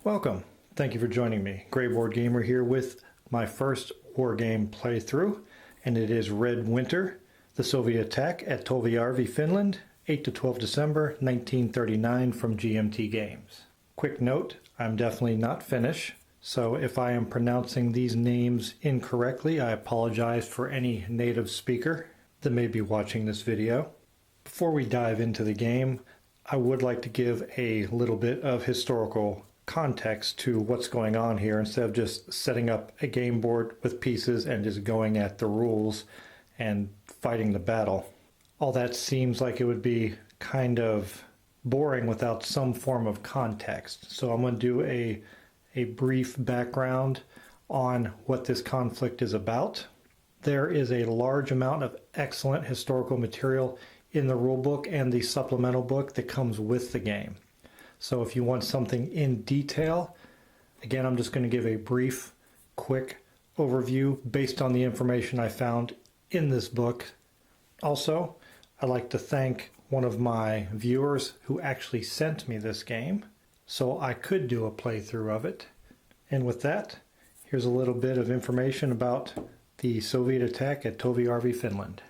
Welcome. Thank you for joining me. Grayboardgamer here with my first wargame playthrough, and it is Red Winter, the Soviet attack at Toljärvi, Finland, 8 to 12 December 1939 from GMT Games. Quick note, I'm definitely not Finnish, so if I am pronouncing these names incorrectly, I apologize for any native speaker that may be watching this video. Before we dive into the game, I would like to give a little bit of historical context to what's going on here instead of just setting up a game board with pieces and just going at the rules and fighting the battle. All that seems like it would be kind of boring without some form of context. So I'm going to do a brief background on what this conflict is about. There is a large amount of excellent historical material in the rulebook and the supplemental book that comes with the game. So if you want something in detail, again, I'm just going to give a brief, quick overview based on the information I found in this book. Also, I'd like to thank one of my viewers who actually sent me this game, so I could do a playthrough of it. And with that, here's a little bit of information about the Soviet attack at Toljärvi, Finland.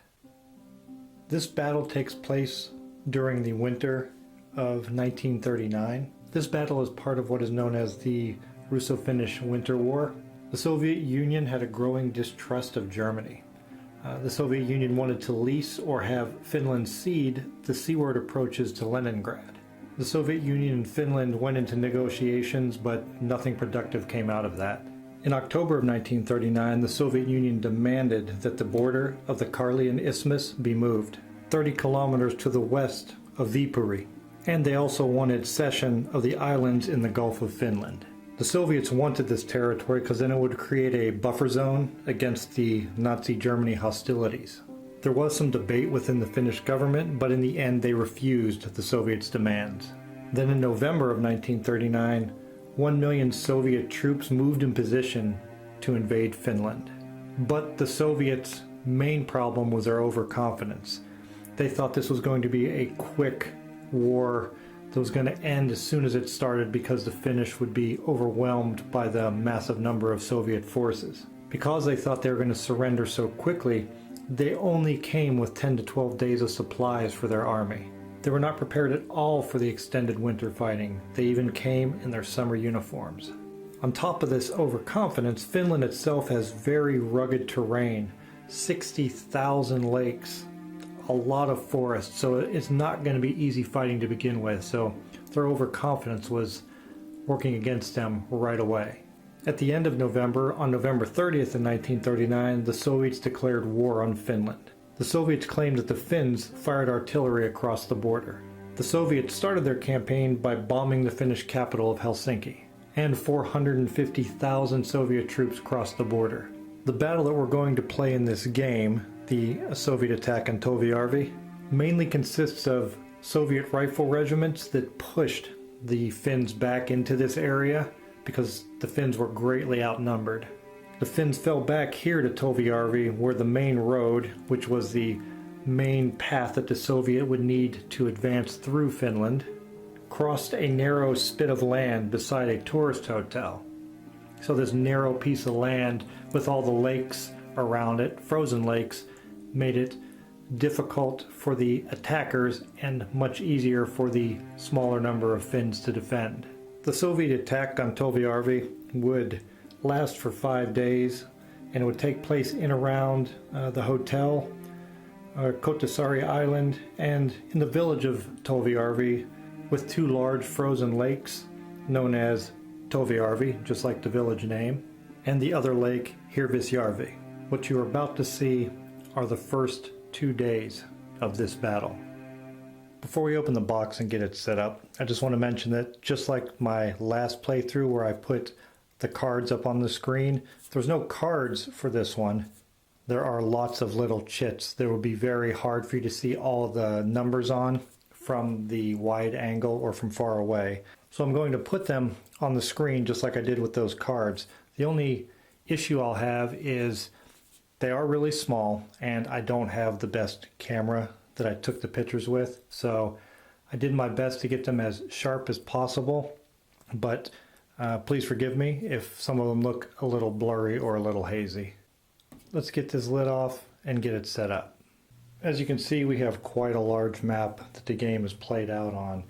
This battle takes place during the winter of 1939. This battle is part of what is known as the Russo-Finnish Winter War. The Soviet Union had a growing distrust of Germany. The Soviet Union wanted to lease or have Finland cede the seaward approaches to Leningrad. The Soviet Union and Finland went into negotiations, but nothing productive came out of that. In October of 1939, the Soviet Union demanded that the border of the Karelian Isthmus be moved 30 kilometers to the west of Viipuri, and they also wanted cession of the islands in the Gulf of Finland. The Soviets wanted this territory because then it would create a buffer zone against the Nazi Germany hostilities. There was some debate within the Finnish government, but in the end they refused the Soviets' demands. Then in November of 1939, 1 million Soviet troops moved in position to invade Finland. But the Soviets' main problem was their overconfidence. They thought this was going to be a quick war that was going to end as soon as it started because the Finnish would be overwhelmed by the massive number of Soviet forces. Because they thought they were going to surrender so quickly, they only came with 10 to 12 days of supplies for their army. They were not prepared at all for the extended winter fighting. They even came in their summer uniforms. On top of this overconfidence, Finland itself has very rugged terrain, 60,000 lakes, a lot of forest, so it's not going to be easy fighting to begin with, so their overconfidence was working against them right away. At the end of November, on November 30th in 1939, the Soviets declared war on Finland. The Soviets claimed that the Finns fired artillery across the border. The Soviets started their campaign by bombing the Finnish capital of Helsinki, and 450,000 Soviet troops crossed the border. The battle that we're going to play in this game, the Soviet attack on Toljärvi, mainly consists of Soviet rifle regiments that pushed the Finns back into this area because the Finns were greatly outnumbered. The Finns fell back here to Toljärvi, where the main road, which was the main path that the Soviet would need to advance through Finland, crossed a narrow spit of land beside a tourist hotel. So this narrow piece of land with all the lakes around it, frozen lakes, made it difficult for the attackers and much easier for the smaller number of Finns to defend. The Soviet attack on Toljärvi would last for 5 days, and it would take place in around the hotel, Kotasari Island, and in the village of Toljärvi, with two large frozen lakes known as Toljärvi, just like the village name, and the other lake, Hirvisjärvi. What you're about to see are the first 2 days of this battle. Before we open the box and get it set up, I just want to mention that just like my last playthrough where I put the cards up on the screen, there's no cards for this one. There are lots of little chits that will be very hard for you to see all the numbers on from the wide angle or from far away. So I'm going to put them on the screen just like I did with those cards. The only issue I'll have is they are really small, and I don't have the best camera that I took the pictures with, so I did my best to get them as sharp as possible, but Please forgive me if some of them look a little blurry or a little hazy. Let's get this lid off and get it set up. As you can see, we have quite a large map that the game is played out on.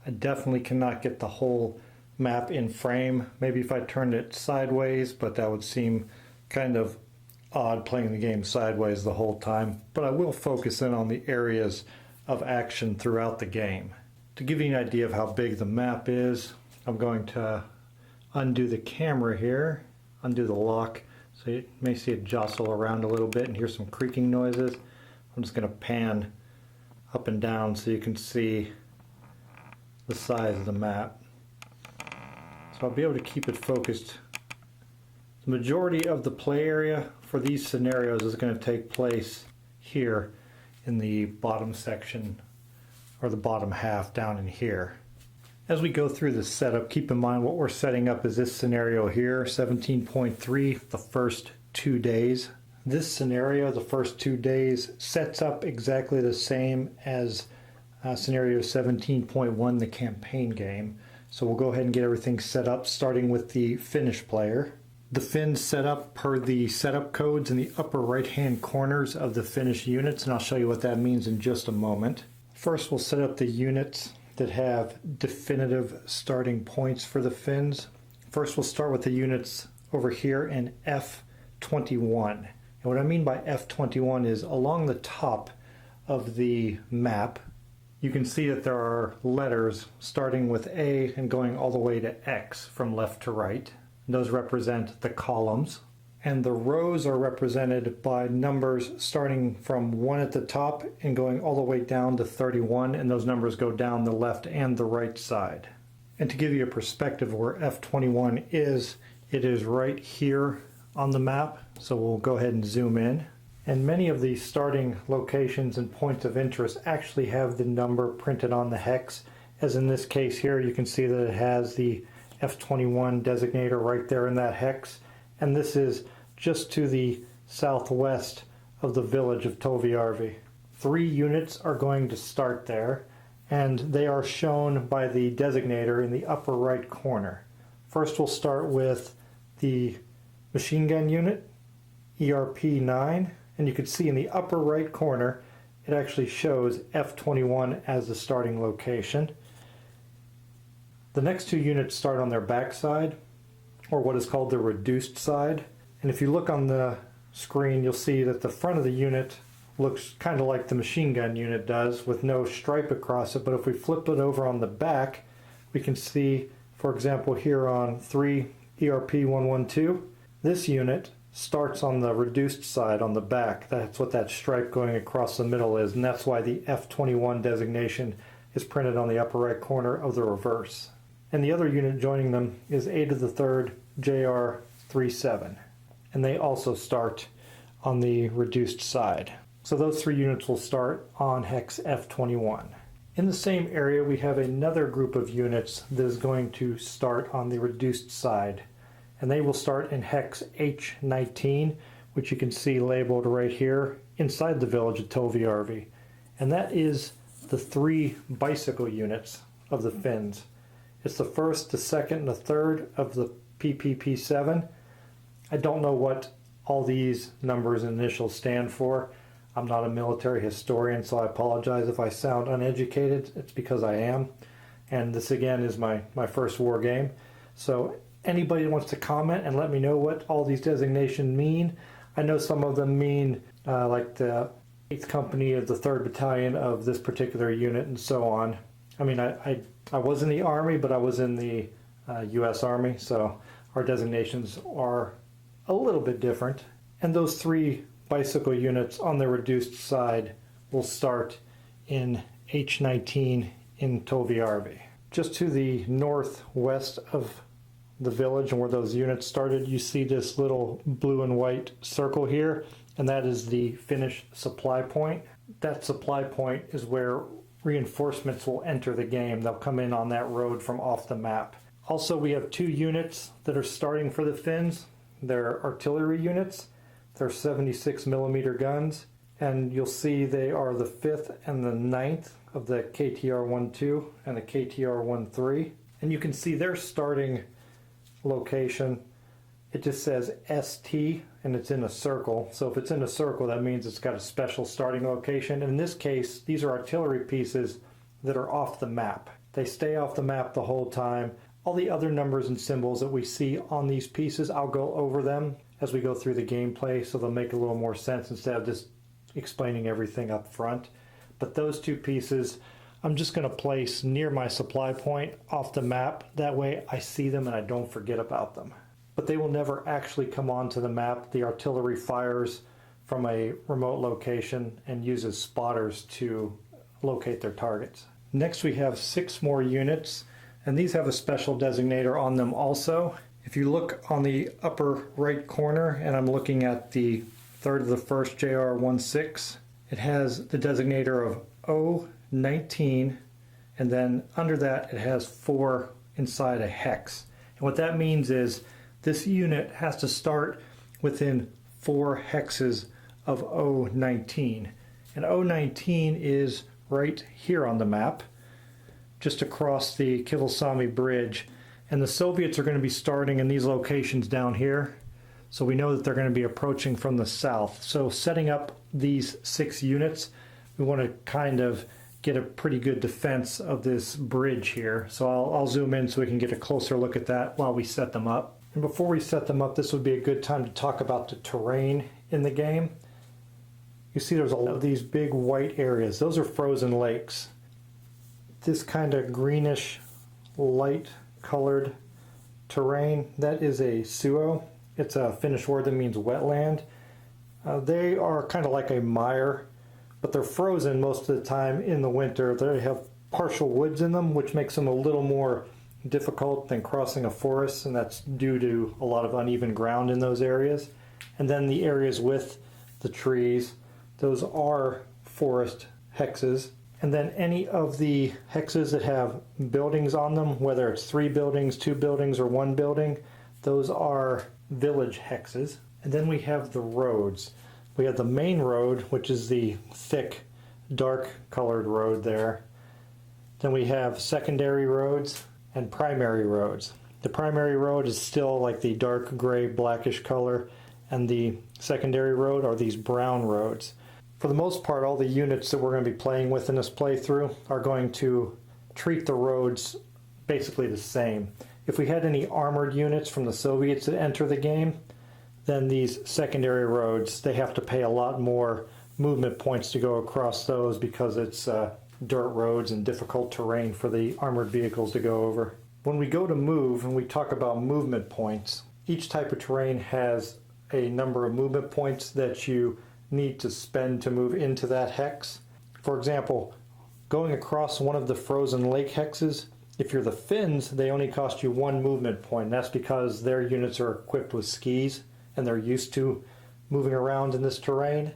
I definitely cannot get the whole map in frame. Maybe if I turned it sideways, but that would seem kind of odd playing the game sideways the whole time. But I will focus in on the areas of action throughout the game. To give you an idea of how big the map is, I'm going to undo the camera here, undo the lock, so you may see it jostle around a little bit and hear some creaking noises. I'm just going to pan up and down so you can see the size of the map. So I'll be able to keep it focused. The majority of the play area for these scenarios is going to take place here in the bottom section, or the bottom half down in here. As we go through the setup, keep in mind what we're setting up is this scenario here, 17.3, the first 2 days. This scenario, the first 2 days, sets up exactly the same as scenario 17.1, the campaign game. So we'll go ahead and get everything set up, starting with the Finnish player. The Finns set up per the setup codes in the upper right-hand corners of the Finnish units, and I'll show you what that means in just a moment. First, we'll set up the units that have definitive starting points for the Finns. First, we'll start with the units over here in F21. And what I mean by F21 is along the top of the map, you can see that there are letters starting with A and going all the way to X from left to right. Those represent the columns. And the rows are represented by numbers starting from 1 at the top and going all the way down to 31, and those numbers go down the left and the right side. And to give you a perspective of where F21 is, it is right here on the map, so we'll go ahead and zoom in. And many of these starting locations and points of interest actually have the number printed on the hex, as in this case here you can see that it has the F21 designator right there in that hex. And this is just to the southwest of the village of Toviarvi. 3 units are going to start there, and they are shown by the designator in the upper right corner. First, we'll start with the machine gun unit, ERP-9, and you can see in the upper right corner, it actually shows F21 as the starting location. The next 2 units start on their backside, or what is called the reduced side. And if you look on the screen, you'll see that the front of the unit looks kind of like the machine gun unit does, with no stripe across it. But if we flip it over on the back, we can see, for example, here on 3 ERP-112, this unit starts on the reduced side on the back. That's what that stripe going across the middle is, and that's why the F21 designation is printed on the upper right corner of the reverse. And the other unit joining them is A to the 3rd JR37, and they also start on the reduced side. So those 3 units will start on hex F21. In the same area, we have another group of units that is going to start on the reduced side, and they will start in hex H19, which you can see labeled right here inside the village of Toviarvi. And that is the 3 bicycle units of the Finns. It's the 1st, the 2nd, and the 3rd of the PPP7. I don't know what all these numbers and initials stand for. I'm not a military historian, so I apologize if I sound uneducated. It's because I am. And this again is my first war game. So anybody who wants to comment and let me know what all these designations mean. I know some of them mean like the 8th Company of the 3rd Battalion of this particular unit and so on. I mean, I was in the Army, but I was in the U.S. Army, so our designations are a little bit different. And those 3 bicycle units on the reduced side will start in H19 in Toviarvi. Just to the northwest of the village and where those units started, you see this little blue and white circle here, and that is the Finnish supply point. That supply point is where reinforcements will enter the game. They'll come in on that road from off the map. Also, we have 2 units that are starting for the Finns. They're artillery units. They're 76 millimeter guns, and you'll see they are the 5th and the 9th of the KTR-12 and the KTR-13. And you can see they're starting location, it just says ST and it's in a circle. So if it's in a circle, that means it's got a special starting location. And in this case, these are artillery pieces that are off the map. They stay off the map the whole time. All the other numbers and symbols that we see on these pieces, I'll go over them as we go through the gameplay, so they'll make a little more sense instead of just explaining everything up front. But those two pieces, I'm just going to place near my supply point off the map. That way I see them and I don't forget about them. But they will never actually come onto the map. The artillery fires from a remote location and uses spotters to locate their targets. Next we have 6 more units, and these have a special designator on them also. If you look on the upper right corner, and I'm looking at the third of the first JR16, it has the designator of O19, and then under that it has 4 inside a hex. And what that means is this unit has to start within 4 hexes of O19. And O19 is right here on the map, just across the Kivalsamy Bridge. And the Soviets are going to be starting in these locations down here. So we know that they're going to be approaching from the south. So setting up these 6 units, we want to kind of get a pretty good defense of this bridge here. So I'll zoom in so we can get a closer look at that while we set them up. And before we set them up, this would be a good time to talk about the terrain in the game. You see there's all of these big white areas. Those are frozen lakes. This kind of greenish, light colored terrain, that is a suo. It's a Finnish word that means wetland. They are kind of like a mire, but they're frozen most of the time in the winter. They have partial woods in them, which makes them a little more difficult than crossing a forest, and that's due to a lot of uneven ground in those areas. And then the areas with the trees, those are forest hexes. And then any of the hexes that have buildings on them, whether it's 3 buildings, 2 buildings, or 1 building, those are village hexes. And then we have the roads. We have the main road, which is the thick, dark colored road there. Then we have secondary roads and primary roads. The primary road is still like the dark gray, blackish color, and the secondary road are these brown roads. For the most part, all the units that we're going to be playing with in this playthrough are going to treat the roads basically the same. If we had any armored units from the Soviets that enter the game, then these secondary roads, they have to pay a lot more movement points to go across those because it's dirt roads and difficult terrain for the armored vehicles to go over. When we go to move and we talk about movement points, each type of terrain has a number of movement points that you need to spend to move into that hex. For example, going across one of the frozen lake hexes, if you're the Finns, they only cost you 1 movement point. And that's because their units are equipped with skis and they're used to moving around in this terrain.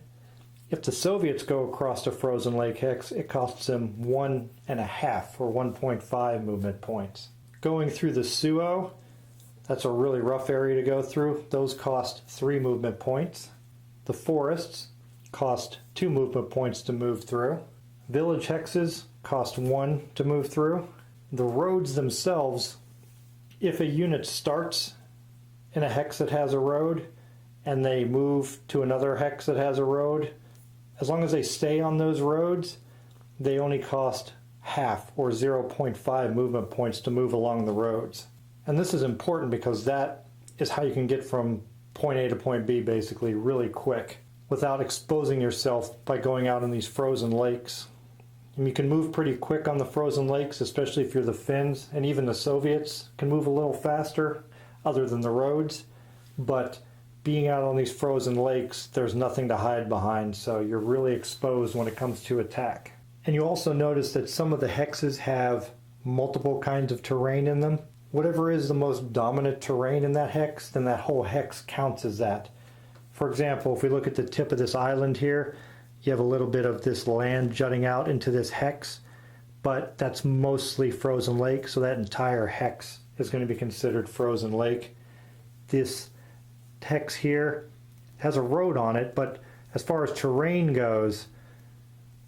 If the Soviets go across a frozen lake hex, it costs them 1.5 or 1.5 movement points. Going through the Suo, that's a really rough area to go through. Those cost 3 movement points. The forests cost 2 movement points to move through. Village hexes cost 1 to move through. The roads themselves, if a unit starts in a hex that has a road and they move to another hex that has a road, as long as they stay on those roads, they only cost half or 0.5 movement points to move along the roads. And this is important because that is how you can get from point A to point B basically really quick without exposing yourself by going out in these frozen lakes. And you can move pretty quick on the frozen lakes, especially if you're the Finns, and even the Soviets can move a little faster other than the roads. But being out on these frozen lakes, there's nothing to hide behind, so you're really exposed when it comes to attack. And you also notice that some of the hexes have multiple kinds of terrain in them. Whatever is the most dominant terrain in that hex, then that whole hex counts as that. For example, if we look at the tip of this island here, you have a little bit of this land jutting out into this hex, but that's mostly frozen lake, so that entire hex is going to be considered frozen lake. This hex here has a road on it, but as far as terrain goes,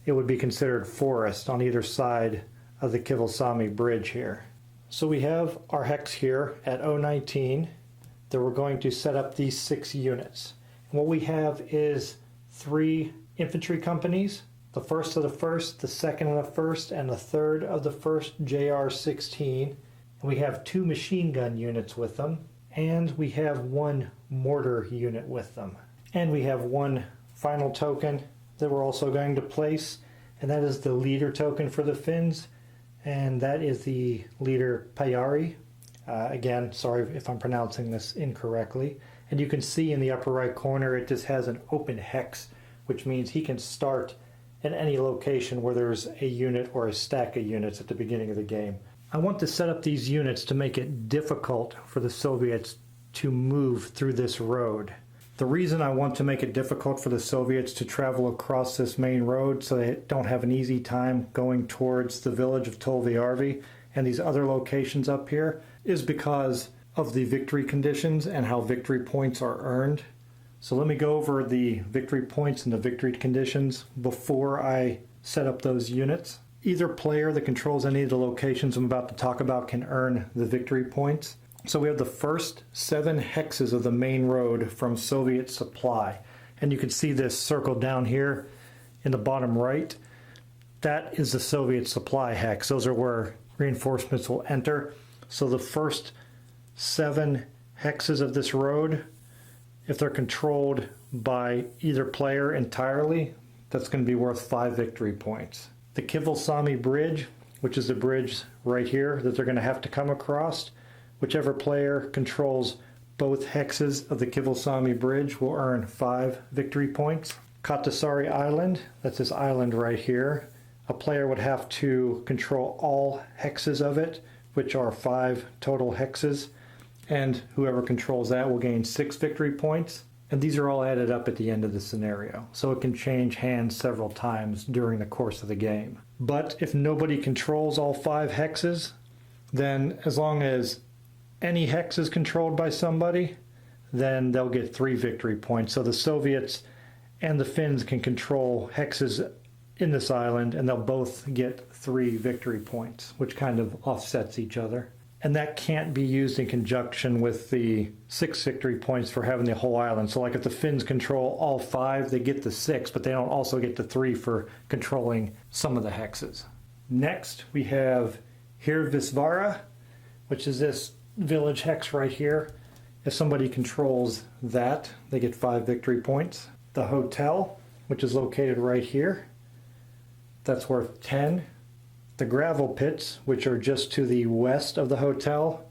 it would be considered forest on either side of the Kivalsamy Bridge here. So we have our hex here at 019 that we're going to set up these 6 units. And what we have is 3 infantry companies, the 1st of the 1st, the 2nd of the 1st, and the 3rd of the 1st JR-16. And we have 2 machine gun units with them, and we have 1 mortar unit with them. And we have 1 final token that we're also going to place, and that is the leader token for the Finns, and that is the leader Pajari. Again, sorry if I'm pronouncing this incorrectly. And you can see in the upper right corner it just has an open hex, which means he can start at any location where there's a unit or a stack of units at the beginning of the game. I want to set up these units to make it difficult for the Soviets to move through this road. The reason I want to make it difficult for the Soviets to travel across this main road so they don't have an easy time going towards the village of Tolviarvi and these other locations up here is because of the victory conditions and how victory points are earned. So let me go over the victory points and the victory conditions before I set up those units. Either player that controls any of the locations I'm about to talk about can earn the victory points. So we have the first 7 hexes of the main road from Soviet supply. And you can see this circled down here in the bottom right. That is the Soviet supply hex. Those are where reinforcements will enter. So the first 7 hexes of this road, if they're controlled by either player entirely, that's going to be worth 5 victory points. The Kivalsami Bridge, which is the bridge right here that they're going to have to come across, whichever player controls both hexes of the Kivalsami Bridge will earn 5 victory points. Katasari Island, that's this island right here. A player would have to control all hexes of it, which are 5 total hexes, and whoever controls that will gain 6 victory points. And these are all added up at the end of the scenario, so it can change hands several times during the course of the game. But if nobody controls all 5 hexes, then as long as any hex is controlled by somebody, then they'll get 3 victory points. So the Soviets and the Finns can control hexes in this island, and they'll both get 3 victory points, which kind of offsets each other. And that can't be used in conjunction with the 6 victory points for having the whole island. So like if the Finns control all 5, they get the 6, but they don't also get the 3 for controlling some of the hexes. Next, we have Hirvisvara, which is this village hex right here. If somebody controls that, they get 5 victory points. The hotel, which is located right here, that's worth 10. The gravel pits, which are just to the west of the hotel,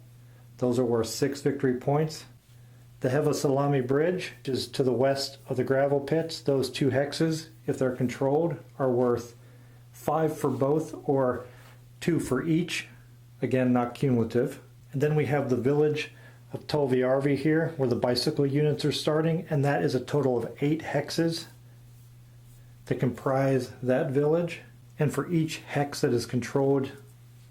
those are worth 6 victory points. The Hevasalami Bridge, which is to the west of the gravel pits, those 2 hexes, if they're controlled, are worth 5 for both or 2 for each. Again, not cumulative. And then we have the village of Tolviarvi here, where the bicycle units are starting, and that is a total of 8 hexes that comprise that village. And for each hex that is controlled,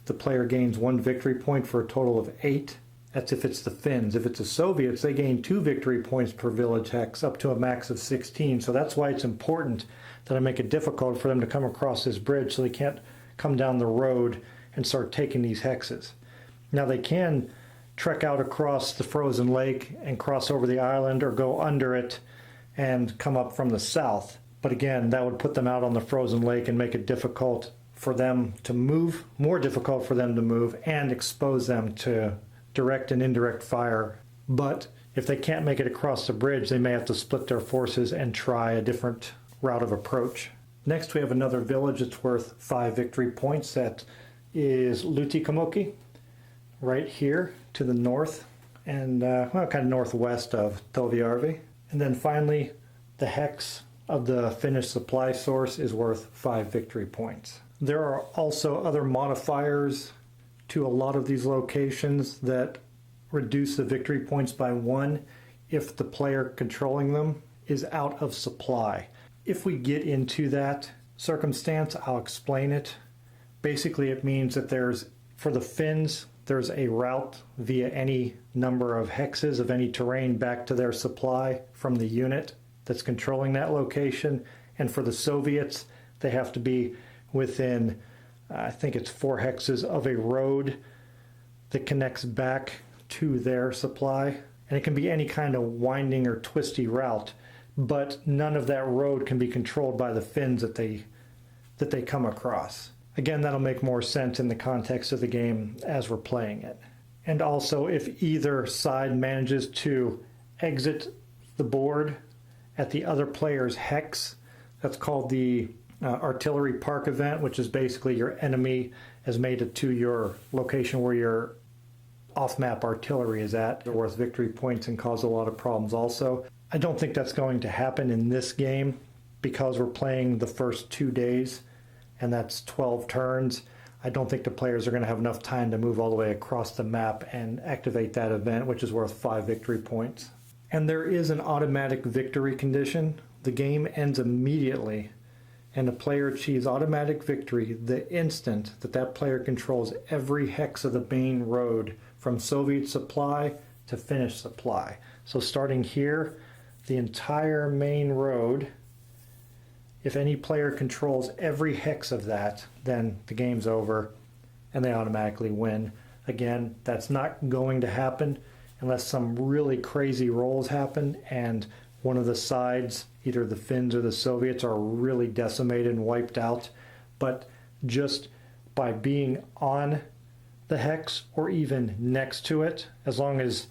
the player gains 1 victory point for a total of 8. That's if it's the Finns. If it's the Soviets, they gain 2 victory points per village hex, up to a max of 16. So that's why it's important that I make it difficult for them to come across this bridge so they can't come down the road and start taking these hexes. Now they can trek out across the frozen lake and cross over the island or go under it and come up from the south. But again, that would put them out on the frozen lake and make it difficult for them to move, more difficult for them to move, and expose them to direct and indirect fire. But if they can't make it across the bridge, they may have to split their forces and try a different route of approach. Next, we have another village that's worth 5 victory points. That is Lutikamoki, right here to the north and kind of northwest of Tolviarvi. And then finally, the hex of the Finnish supply source is worth 5 victory points. There are also other modifiers to a lot of these locations that reduce the victory points by 1 if the player controlling them is out of supply. If we get into that circumstance, I'll explain it. Basically, it means that for the Finns, there's a route via any number of hexes of any terrain back to their supply from the unit that's controlling that location. And for the Soviets, they have to be within, I think it's 4 hexes of a road that connects back to their supply. And it can be any kind of winding or twisty route, but none of that road can be controlled by the fins that they come across. Again, that'll make more sense in the context of the game as we're playing it. And also, if either side manages to exit the board at the other player's hex, that's called the artillery park event, which is basically your enemy has made it to your location where your off-map artillery is at. They're worth victory points and cause a lot of problems also. I don't think that's going to happen in this game because we're playing the first 2 days, and that's 12 turns. I don't think the players are going to have enough time to move all the way across the map and activate that event, which is worth 5 victory points. And there is an automatic victory condition. The game ends immediately, and the player achieves automatic victory the instant that that player controls every hex of the main road from Soviet supply to Finnish supply. So starting here, the entire main road, if any player controls every hex of that, then the game's over and they automatically win. Again, that's not going to happen unless some really crazy rolls happen and one of the sides, either the Finns or the Soviets, are really decimated and wiped out. But just by being on the hex or even next to it, as long as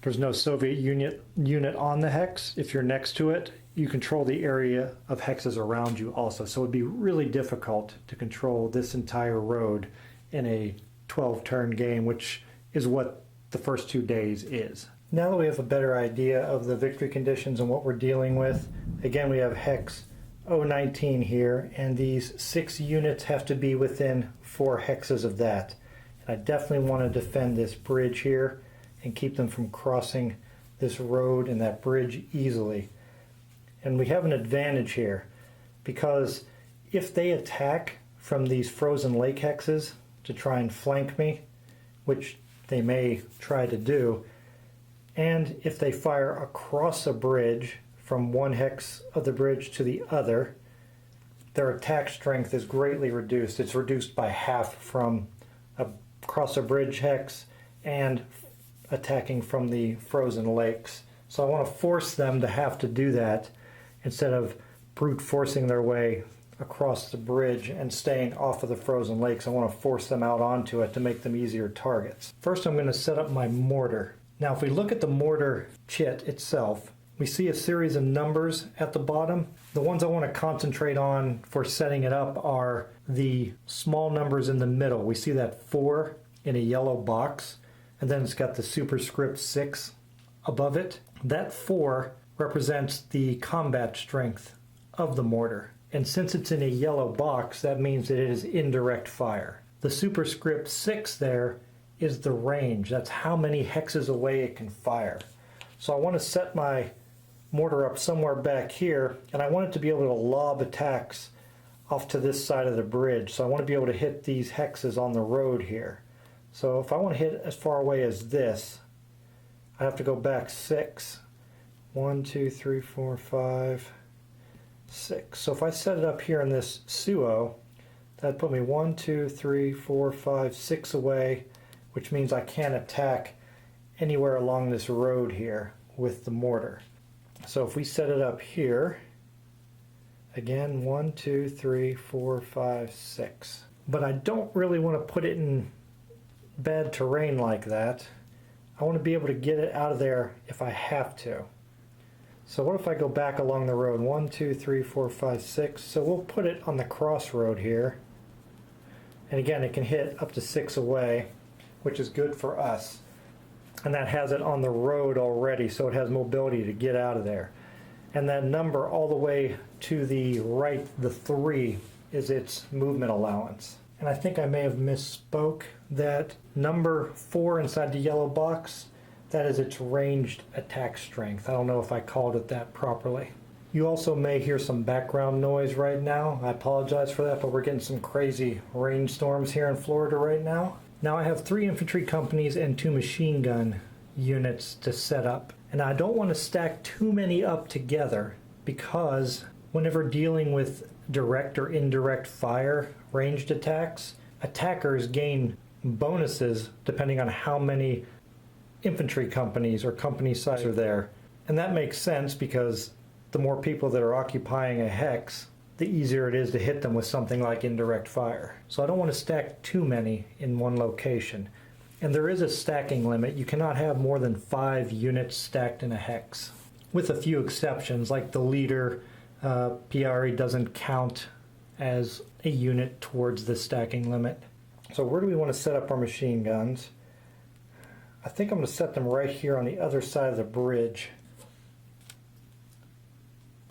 there's no Soviet unit on the hex, if you're next to it, you control the area of hexes around you also. So it'd be really difficult to control this entire road in a 12-turn game, which is what the first 2 days is. Now that we have a better idea of the victory conditions and what we're dealing with, again, we have hex 019 here, and these 6 units have to be within 4 hexes of that. And I definitely want to defend this bridge here and keep them from crossing this road and that bridge easily. And we have an advantage here because if they attack from these frozen lake hexes to try and flank me, which they may try to do, and if they fire across a bridge from one hex of the bridge to the other, their attack strength is greatly reduced. It's reduced by half from across a bridge hex and attacking from the frozen lakes. So I want to force them to have to do that instead of brute forcing their way across the bridge and staying off of the frozen lakes. I want to force them out onto it to make them easier targets. First, I'm going to set up my mortar. Now, if we look at the mortar chit itself, we see a series of numbers at the bottom. The ones I want to concentrate on for setting it up are the small numbers in the middle. We see that 4 in a yellow box, and then it's got the superscript 6 above it. That 4 represents the combat strength of the mortar. And since it's in a yellow box, that means that it is indirect fire. The superscript 6 there is the range. That's how many hexes away it can fire. So I want to set my mortar up somewhere back here, and I want it to be able to lob attacks off to this side of the bridge. So I want to be able to hit these hexes on the road here. So if I want to hit as far away as this, I have to go back 6. 1, 2, 3, 4, 5, 6. So if I set it up here in this suo, that'd put me 1, 2, 3, 4, 5, 6 away, which means I can't attack anywhere along this road here with the mortar. So if we set it up here, again, 1, 2, 3, 4, 5, 6. But I don't really want to put it in bad terrain like that. I want to be able to get it out of there if I have to. So what if I go back along the road? 1, 2, 3, 4, 5, 6. So we'll put it on the crossroad here. And again, it can hit up to 6 away, which is good for us. And that has it on the road already, so it has mobility to get out of there. And that number all the way to the right, the 3, is its movement allowance. And I think I may have misspoke. That number 4 inside the yellow box, that is its ranged attack strength. I don't know if I called it that properly. You also may hear some background noise right now. I apologize for that, but we're getting some crazy rainstorms here in Florida right now. Now I have 3 infantry companies and 2 machine gun units to set up. And I don't want to stack too many up together because whenever dealing with direct or indirect fire ranged attacks, attackers gain bonuses depending on how many infantry companies or company size are there. And that makes sense because the more people that are occupying a hex, the easier it is to hit them with something like indirect fire. So I don't want to stack too many in one location. And there is a stacking limit. You cannot have more than 5 units stacked in a hex, with a few exceptions, like the leader. PRE doesn't count as a unit towards the stacking limit. So where do we want to set up our machine guns? I think I'm going to set them right here on the other side of the bridge.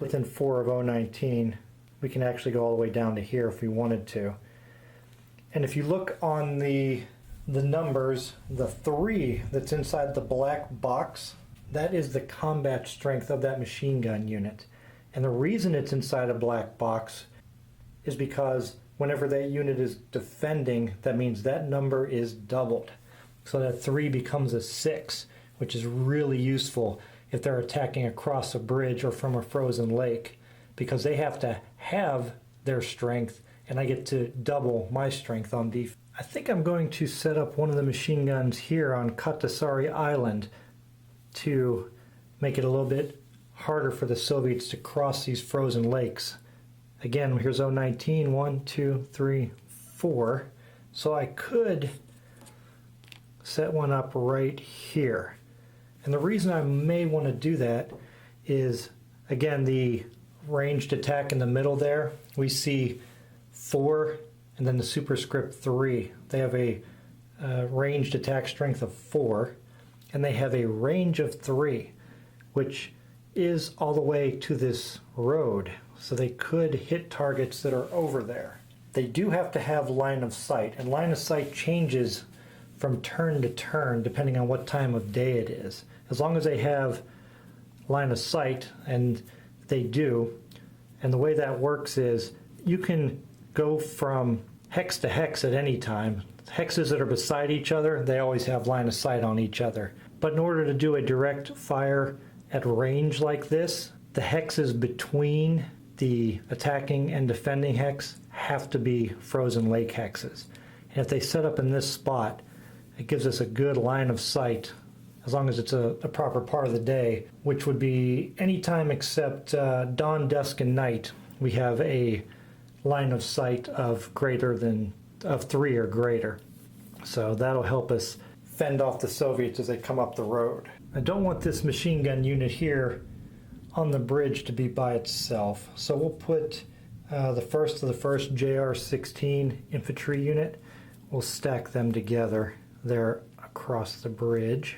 Within 4 of 019, we can actually go all the way down to here if we wanted to. And if you look on the numbers, the 3 that's inside the black box, that is the combat strength of that machine gun unit. And the reason it's inside a black box is because whenever that unit is defending, that means that number is doubled. So that 3 becomes a 6, which is really useful if they're attacking across a bridge or from a frozen lake, because they have to have their strength, and I get to double my strength on defense. I think I'm going to set up one of the machine guns here on Katasari Island to make it a little bit harder for the Soviets to cross these frozen lakes. Again, here's 019, 1, 2, 3, 4. So I could set one up right here. And the reason I may want to do that is, again, the ranged attack in the middle there. We see 4 and then the superscript 3. They have a ranged attack strength of 4, and they have a range of 3, which is all the way to this road. So they could hit targets that are over there. They do have to have line of sight, and line of sight changes from turn to turn depending on what time of day it is. As long as they have line of sight, and they do, and the way that works is you can go from hex to hex at any time. Hexes that are beside each other, they always have line of sight on each other. But in order to do a direct fire at range like this, the hexes between the attacking and defending hex have to be frozen lake hexes. And if they set up in this spot, it gives us a good line of sight, as long as it's a proper part of the day, which would be any time except dawn, dusk, and night. We have a line of sight of 3 or greater. So that'll help us fend off the Soviets as they come up the road. I don't want this machine gun unit here on the bridge to be by itself. So we'll put the first of the first JR-16 infantry unit. We'll stack them together there across the bridge.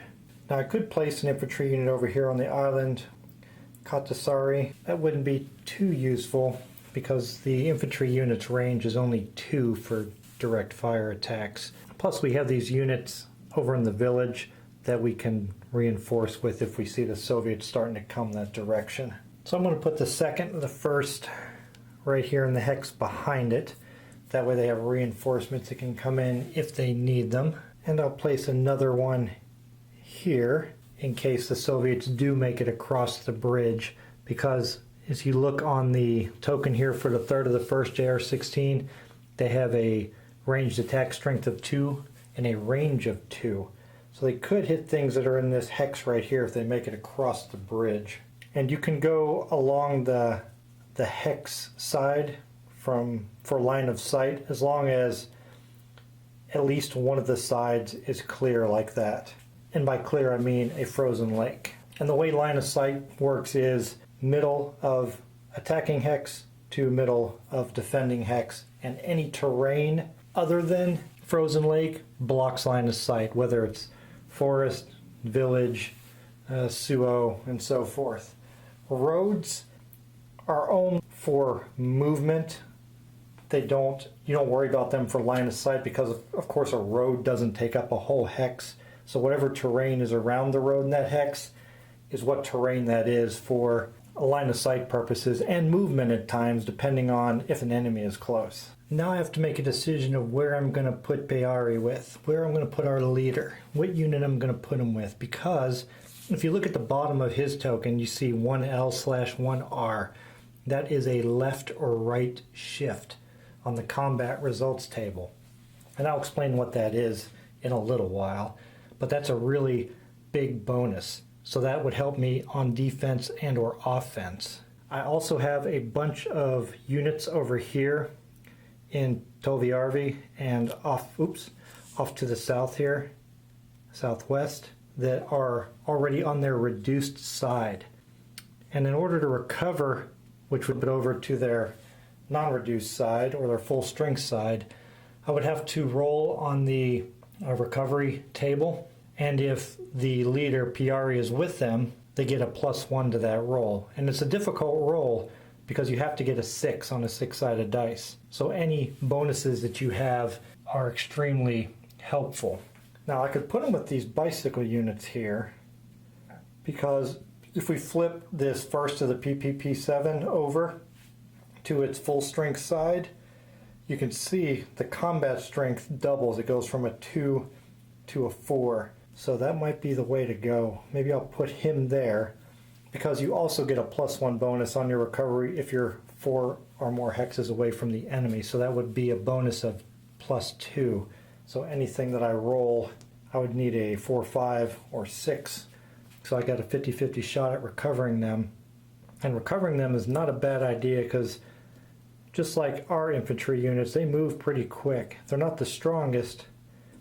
Now I could place an infantry unit over here on the island, Katasari. That wouldn't be too useful because the infantry unit's range is only 2 for direct fire attacks. Plus we have these units over in the village that we can reinforce with if we see the Soviets starting to come that direction. So I'm going to put the second and the first right here in the hex behind it. That way they have reinforcements that can come in if they need them. And I'll place another one here in case the Soviets do make it across the bridge, because as you look on the token here for the third of the first JR-16, they have a ranged attack strength of 2 and a range of 2. So they could hit things that are in this hex right here if they make it across the bridge. And you can go along the hex side for line of sight as long as at least one of the sides is clear like that. And by clear I mean a frozen lake. And the way line of sight works is middle of attacking hex to middle of defending hex, and any terrain other than frozen lake blocks line of sight, whether it's forest, village, suo, and so forth. Roads are only for movement. You don't worry about them for line of sight because of course a road doesn't take up a whole hex. So whatever terrain is around the road in that hex is what terrain that is for line of sight purposes and movement at times, depending on if an enemy is close. Now I have to make a decision of where I'm going to put Bayari with, where I'm going to put our leader, what unit I'm going to put him with, because if you look at the bottom of his token, you see 1L/1R. That is a left or right shift on the combat results table. And I'll explain what that is in a little while, but that's a really big bonus. So that would help me on defense and or offense. I also have a bunch of units over here in Toviarvi and off to the south here, southwest, that are already on their reduced side. And in order to recover, which would put over to their non-reduced side or their full strength side, I would have to roll on the recovery table. And if the leader Piari is with them, they get a +1 to that roll. And it's a difficult roll because you have to get a 6 on a 6-sided dice. So any bonuses that you have are extremely helpful. Now I could put them with these bicycle units here, because if we flip this first of the PPP7 over to its full strength side, you can see the combat strength doubles. It goes from a 2 to a 4. So that might be the way to go. Maybe I'll put him there, because you also get a +1 bonus on your recovery if you're 4 or more hexes away from the enemy. So that would be a bonus of +2. So anything that I roll, I would need a 4, 5, or 6. So I got a 50-50 shot at recovering them. And recovering them is not a bad idea, because just like our infantry units, they move pretty quick. They're not the strongest,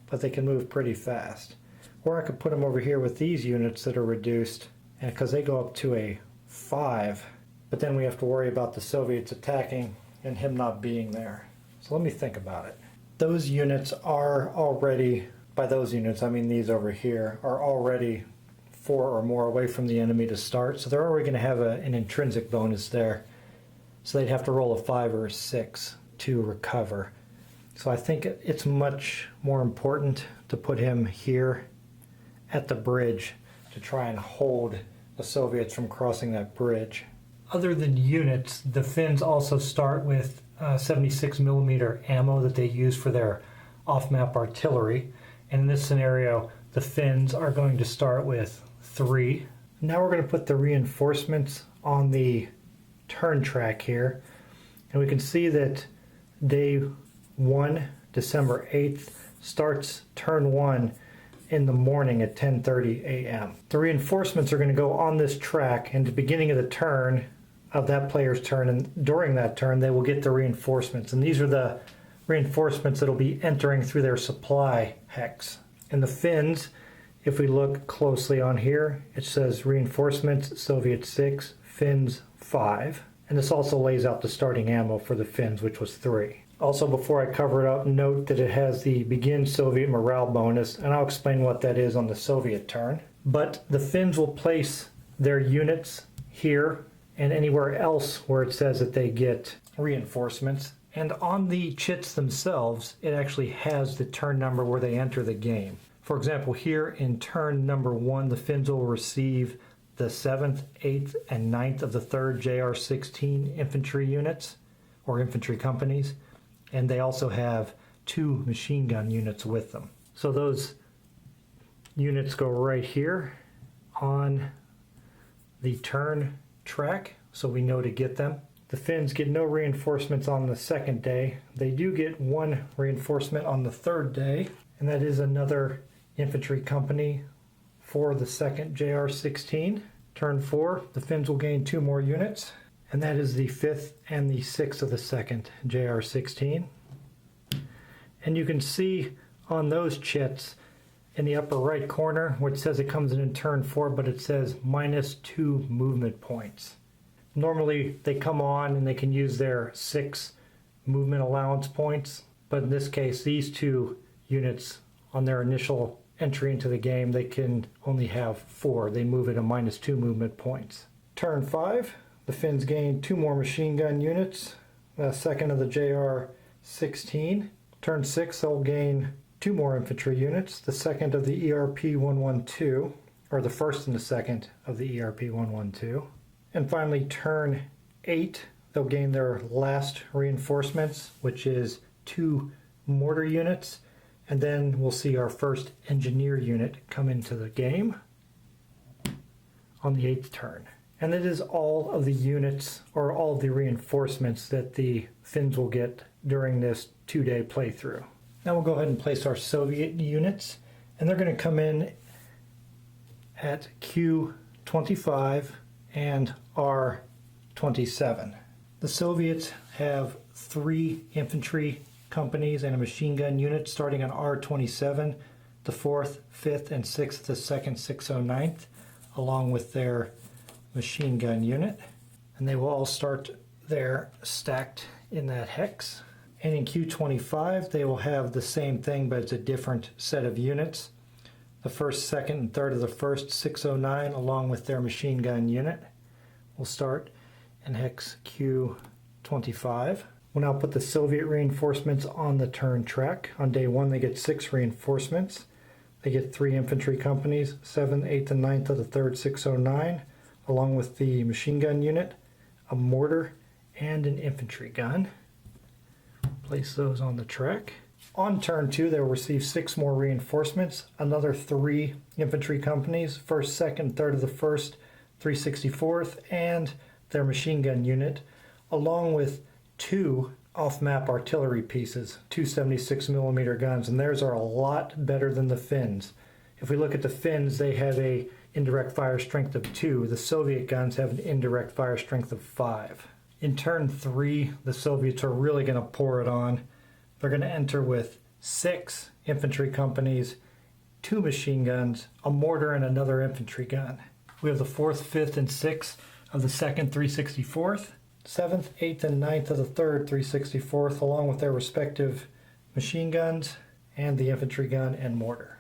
but they can move pretty fast. Or I could put them over here with these units that are reduced, and because they go up to a 5. But then we have to worry about the Soviets attacking and him not being there. So let me think about it. Those units are already, by those units I mean these over here, are already 4 or more away from the enemy to start. So they're already going to have an intrinsic bonus there. So they'd have to roll a 5 or a 6 to recover. So I think it's much more important to put him here at the bridge to try and hold the Soviets from crossing that bridge. Other than units, the Finns also start with 76mm ammo that they use for their off-map artillery. And in this scenario, the Finns are going to start with 3. Now we're going to put the reinforcements on the turn track here. And we can see that day 1, December 8th, starts turn 1 in the morning at 10:30 a.m. The reinforcements are going to go on this track, and at the beginning of the turn, of that player's turn, and during that turn they will get the reinforcements. And these are the reinforcements that will be entering through their supply hex. And the Finns, if we look closely on here, it says reinforcements Soviet 6, Finns 5. And this also lays out the starting ammo for the Finns, which was 3. Also, before I cover it up, note that it has the begin Soviet morale bonus, and I'll explain what that is on the Soviet turn. But the Finns will place their units here and anywhere else where it says that they get reinforcements. And on the chits themselves, it actually has the turn number where they enter the game. For example, here in turn number 1, the Finns will receive the 7th, 8th, and 9th of the 3rd JR-16 infantry units, or infantry companies, and they also have 2 machine gun units with them. So those units go right here on the turn track, so we know to get them. The Finns get no reinforcements on the 2nd day. They do get 1 reinforcement on the 3rd day, and that is another infantry company for the 2nd JR-16. Turn 4, the Finns will gain 2 more units, and that is the 5th and the 6th of the 2nd JR-16. And you can see on those chits in the upper right corner, which says it comes in turn 4, but it says -2 movement points. Normally they come on and they can use their 6 movement allowance points, but in this case, these 2 units on their initial entry into the game, they can only have 4. They move at a -2 movement points. Turn 5, the Finns gain 2 more machine gun units, the 2nd of the JR-16. Turn 6, they'll gain 2 more infantry units, the 2nd of the ERP-112, or the 1st and the 2nd of the ERP-112. And finally, turn 8, they'll gain their last reinforcements, which is 2 mortar units, and then we'll see our first engineer unit come into the game on the 8th turn. And it is all of the units, or all of the reinforcements that the Finns will get during this 2-day playthrough. Now we'll go ahead and place our Soviet units, and they're going to come in at Q25 and R27. The Soviets have 3 infantry companies and a machine gun unit starting on R27, the 4th, 5th, and 6th, the 2nd, 609th, along with their machine gun unit. And they will all start there stacked in that hex. And in Q25, they will have the same thing, but it's a different set of units. The 1st, 2nd, and 3rd of the 1st 609, along with their machine gun unit, will start in hex Q25. We'll now put the Soviet reinforcements on the turn track. On day 1, they get 6 reinforcements. They get 3 infantry companies, 7th, 8th, and 9th of the 3rd 609, along with the machine gun unit, a mortar, and an infantry gun. Place those on the track. On turn 2, they will receive 6 more reinforcements, another 3 infantry companies, 1st, 2nd, 3rd of the 1st, 364th, and their machine gun unit, along with 2 off-map artillery pieces, 2 76mm guns, and theirs are a lot better than the Finns. If we look at the Finns, they have a indirect fire strength of 2. The Soviet guns have an indirect fire strength of 5. In turn 3, the Soviets are really going to pour it on. They're going to enter with 6 infantry companies, 2 machine guns, a mortar, and another infantry gun. We have the 4th, 5th, and 6th of the 2nd 364th, 7th, 8th, and 9th of the 3rd 364th, along with their respective machine guns and the infantry gun and mortar.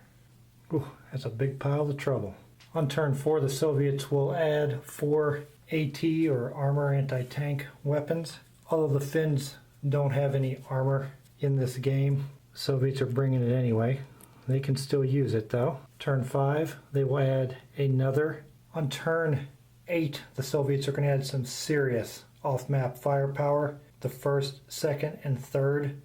Ooh, that's a big pile of trouble. On turn 4, the Soviets will add 4 AT or armor anti-tank weapons. Although the Finns don't have any armor in this game, the Soviets are bringing it anyway. They can still use it though. Turn 5, they will add another. On turn 8, the Soviets are going to add some serious off-map firepower. The 1st, 2nd, and 3rd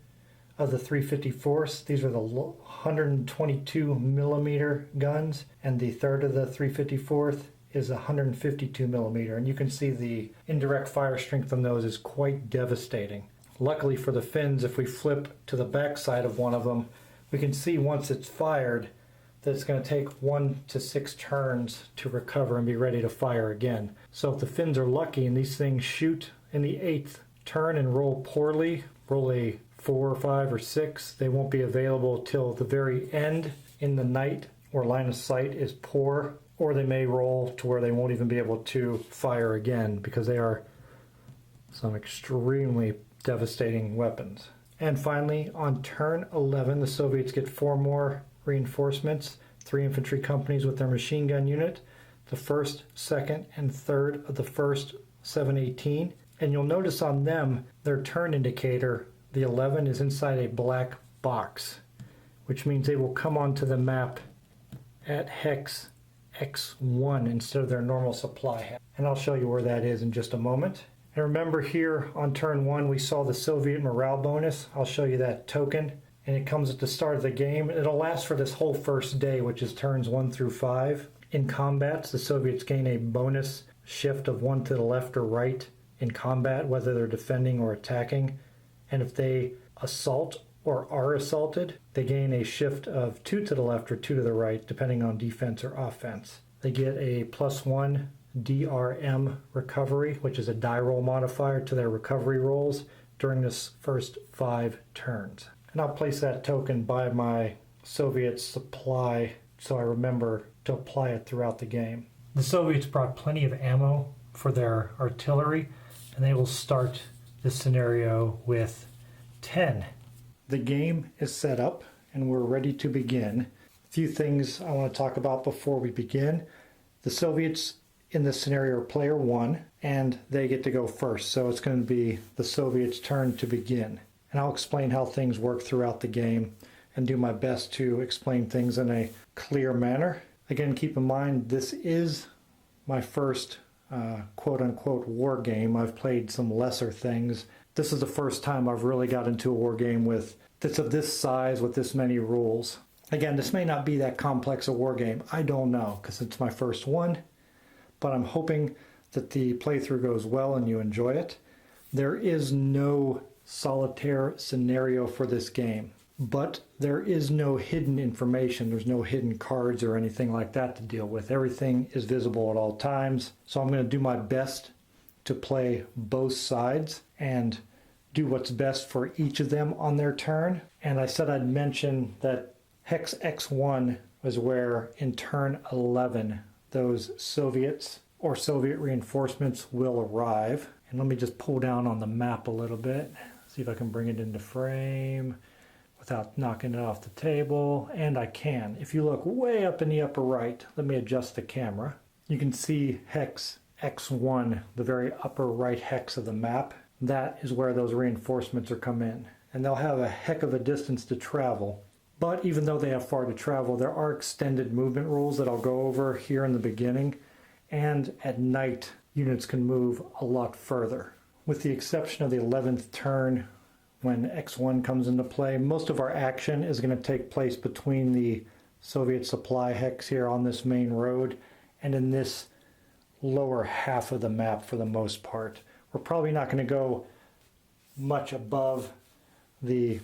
of the 354s. These are the 122mm guns, and the 3rd of the 354th is 152mm, and you can see the indirect fire strength on those is quite devastating. Luckily for the Finns, if we flip to the back side of one of them, we can see once it's fired that it's going to take 1 to 6 turns to recover and be ready to fire again. So if the Finns are lucky and these things shoot in the 8th turn and roll poorly, roll a 4 or 5 or 6, they won't be available till the very end in the night or line of sight is poor, or they may roll to where they won't even be able to fire again because they are some extremely devastating weapons. And finally, on turn 11, the Soviets get 4 more reinforcements, 3 infantry companies with their machine gun unit, the 1st, 2nd, and 3rd of the 1st 718. And you'll notice on them, their turn indicator, the 11, is inside a black box, which means they will come onto the map at hex X1 instead of their normal supply hex. And I'll show you where that is in just a moment. And remember here on turn 1 we saw the Soviet morale bonus. I'll show you that token, and it comes at the start of the game. It'll last for this whole first day, which is turns 1 through 5. In combats, the Soviets gain a bonus shift of 1 to the left or right in combat, whether they're defending or attacking. And if they assault or are assaulted, they gain a shift of 2 to the left or 2 to the right, depending on defense or offense. They get a +1 DRM recovery, which is a die roll modifier to their recovery rolls during this first 5 turns. And I'll place that token by my Soviet supply so I remember to apply it throughout the game. The Soviets brought plenty of ammo for their artillery, and they will start this scenario with 10. The game is set up and we're ready to begin. A few things I want to talk about before we begin. The Soviets in this scenario are player 1 and they get to go first, so it's going to be the Soviets' turn to begin. And I'll explain how things work throughout the game and do my best to explain things in a clear manner. Again, keep in mind this is my first quote-unquote war game. I've played some lesser things. This is the first time I've really got into a war game with that's of this size with this many rules. Again, this may not be that complex a war game. I don't know because it's my first one, but I'm hoping that the playthrough goes well and you enjoy it. There is no solitaire scenario for this game. but there is no hidden information. There's no hidden cards or anything like that to deal with. Everything is visible at all times. So I'm going to do my best to play both sides and do what's best for each of them on their turn. And I said I'd mention that hex X1 was where in turn 11 those Soviets or Soviet reinforcements will arrive. And let me just pull down on the map a little bit, see if I can bring it into frame without knocking it off the table. And I can. If you look way up in the upper right, let me adjust the camera. You can see hex X1, the very upper right hex of the map. That is where those reinforcements are come in. And they'll have a heck of a distance to travel. But even though they have far to travel, there are extended movement rules that I'll go over here in the beginning. And at night, units can move a lot further. With the exception of the 11th turn, when X1 comes into play, most of our action is going to take place between the Soviet supply hex here on this main road and in this lower half of the map for the most part. We're probably not going to go much above the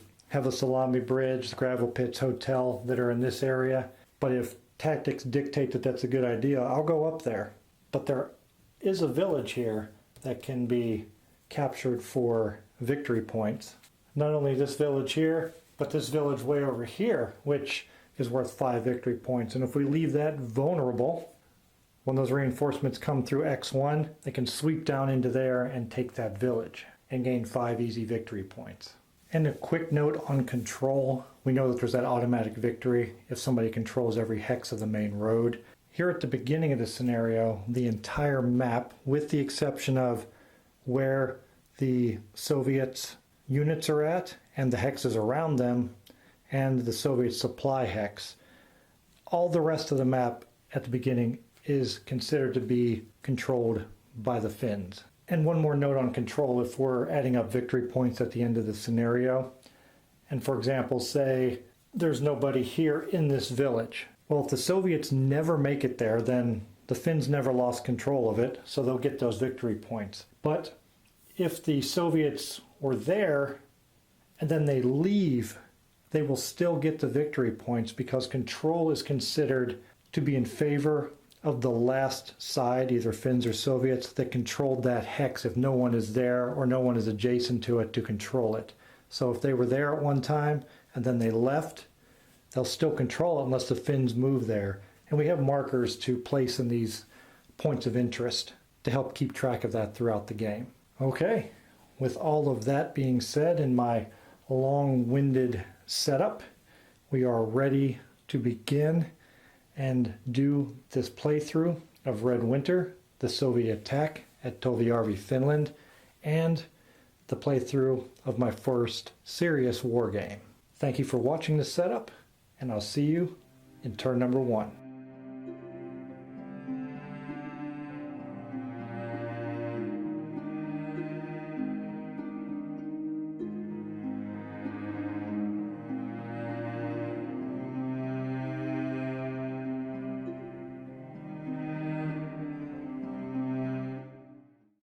Salami Bridge, the Gravel Pits Hotel that are in this area. But if tactics dictate that that's a good idea, I'll go up there. But there is a village here that can be captured for victory points. Not only this village here, but this village way over here, which is worth 5 victory points. And if we leave that vulnerable, when those reinforcements come through X1, they can sweep down into there and take that village and gain 5 easy victory points. And a quick note on control. We know that there's that automatic victory if somebody controls every hex of the main road. Here at the beginning of the scenario, the entire map, with the exception of where the Soviets' units are at and the hexes around them and the Soviet supply hex, all the rest of the map at the beginning is considered to be controlled by the Finns. And one more note on control, if we're adding up victory points at the end of the scenario, and for example, say there's nobody here in this village. Well, if the Soviets never make it there, then the Finns never lost control of it, so they'll get those victory points. But if the Soviets were there and then they leave, they will still get the victory points because control is considered to be in favor of the last side, either Finns or Soviets, that controlled that hex if no one is there or no one is adjacent to it to control it. So if they were there at one time and then they left, they'll still control it unless the Finns move there. And we have markers to place in these points of interest to help keep track of that throughout the game. Okay, with all of that being said in my long-winded setup, we are ready to begin and do this playthrough of Red Winter, the Soviet attack at Toviarvi, Finland, and the playthrough of my first serious war game. Thank you for watching this setup, and I'll see you in turn number 1.